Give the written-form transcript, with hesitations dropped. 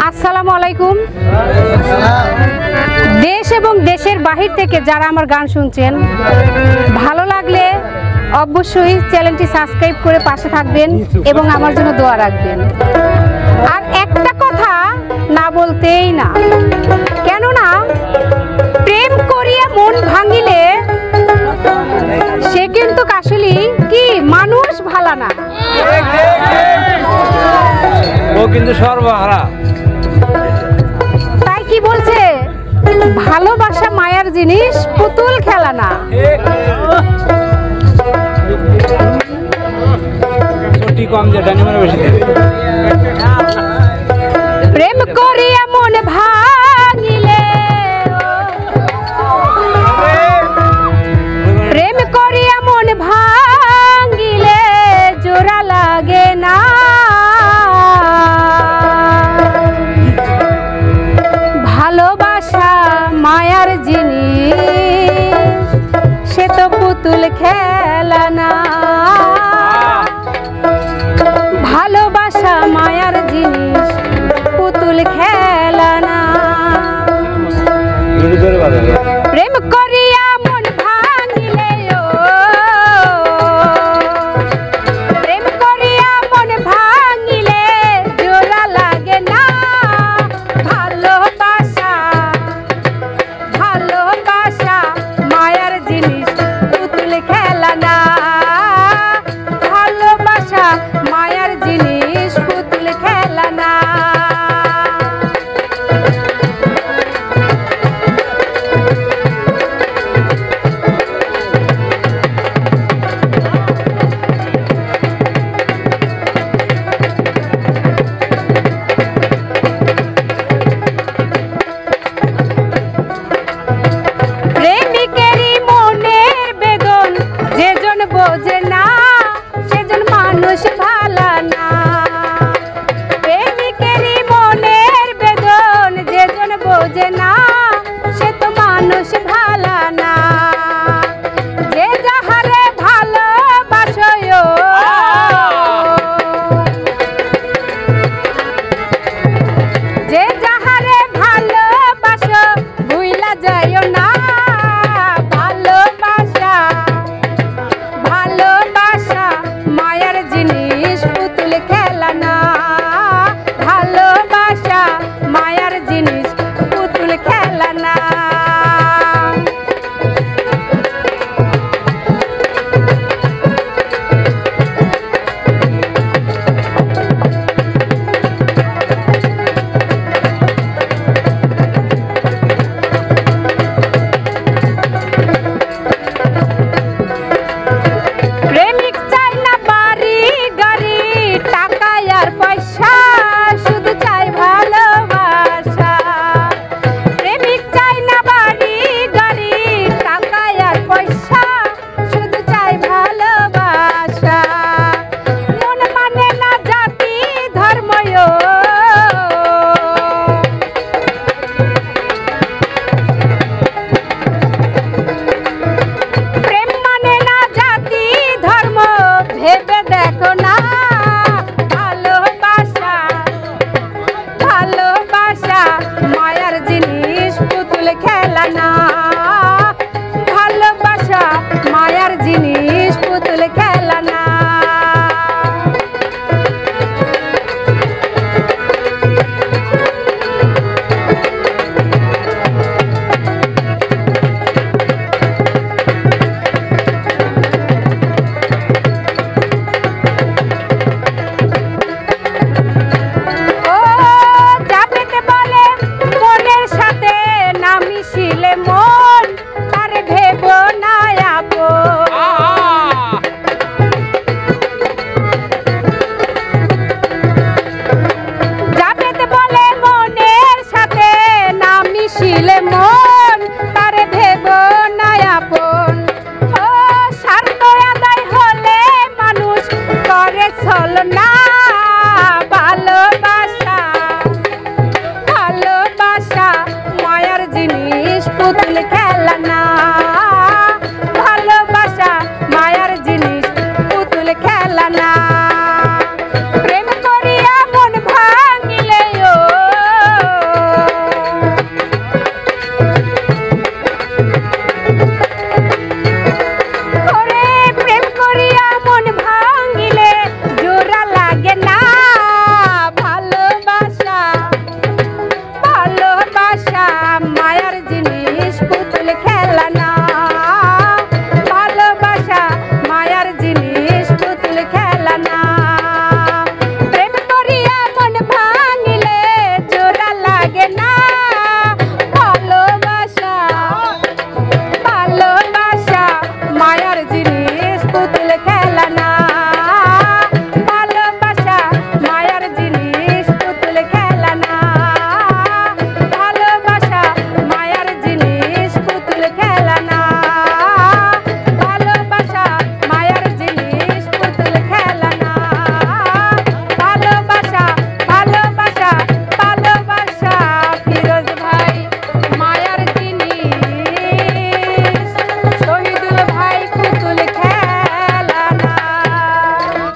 আসসালামু আলাইকুম। দেশ এবং দেশের বাহির থেকে যারা আমার গান শুনছেন, ভালো লাগলে অবশ্যই চ্যানেলটি সাবস্ক্রাইব করে পাশে থাকবেন এবং আমার জন্য দোয়া রাখবেন। আর একটা কথা না বলতেই না, কেননা প্রেম করিয়া মন ভাঙিলে সে কিন্তু আসলে কি মানুষ ভালো না, ও কিন্তু সর্বহারা। তাই কি বলছে, ভালোবাসা মায়ার জিনিস, পুতুল খেলা না। প্রেম করিয়া মন ভাঙিলে, প্রেম করিয়া মন ভাঙিলে জোড়া লাগে না। ভালোবাসা মায়ার জিনিস, সে তো পুতুল খেলা না। ভালোবাসা মায়ার জিনিস, পুতুল খেলা না। প্রেম করিয়া মন ভাঙিলে, প্রেম করিয়া মন ভাঙিলে জোড়া লাগে না। ভালোবাসা, ভালোবাসা মায়ার জিনিস, পুতুল খেলা না। ভালোবাসা মায়ার জিনিস, পুতুল খেলা না। প্রেমিকেরই মনের বেদন যেজন বোঝে না, সেজন মানুষ ভালো না। প্রেমিকেরই মনের বেদন যেজন বোঝে না, সে তো মানুষ ভালো না। যে যাহারে ভালোবাসো, যে যাহারে ভালোবাসো ভুইলা যাইও না। ভালোবাসা, ভালোবাসা মায়ার জিনিস, পুতুল খেলা না। ভালোবাসা মায়ার জিনিস, পুতুল খেলা না। প্রেমিক চাই না বাড়ি গাড়ি, টাকা আর পয়সা, শুধু চাই ভালোবাসা। প্রেমিক চাই না বাড়ি গাড়ি, টাকা আর পয়সা, শুধু চাই ভালোবাসা। মন মানে না জাতি ধর্ম, প্রেম মানে না জাতি ধর্ম, ভেবে দেখো না। ভালোবাসা, ভালোবাসা মায়ার জিনিস, পুতুল খেলা না। ভালোবাসা মায়ার জিনিস, পুতুল খেলা না। ও যাবেতে বলে মনের সাথে না মিশিলে মন, তার ভেব না আপন। যাবেতে বলে মনের সাথে না মিশিলে মন, তার ভেব না আপন। ও স্বার্থ আদায় হলে মানুষ করে ছলনা।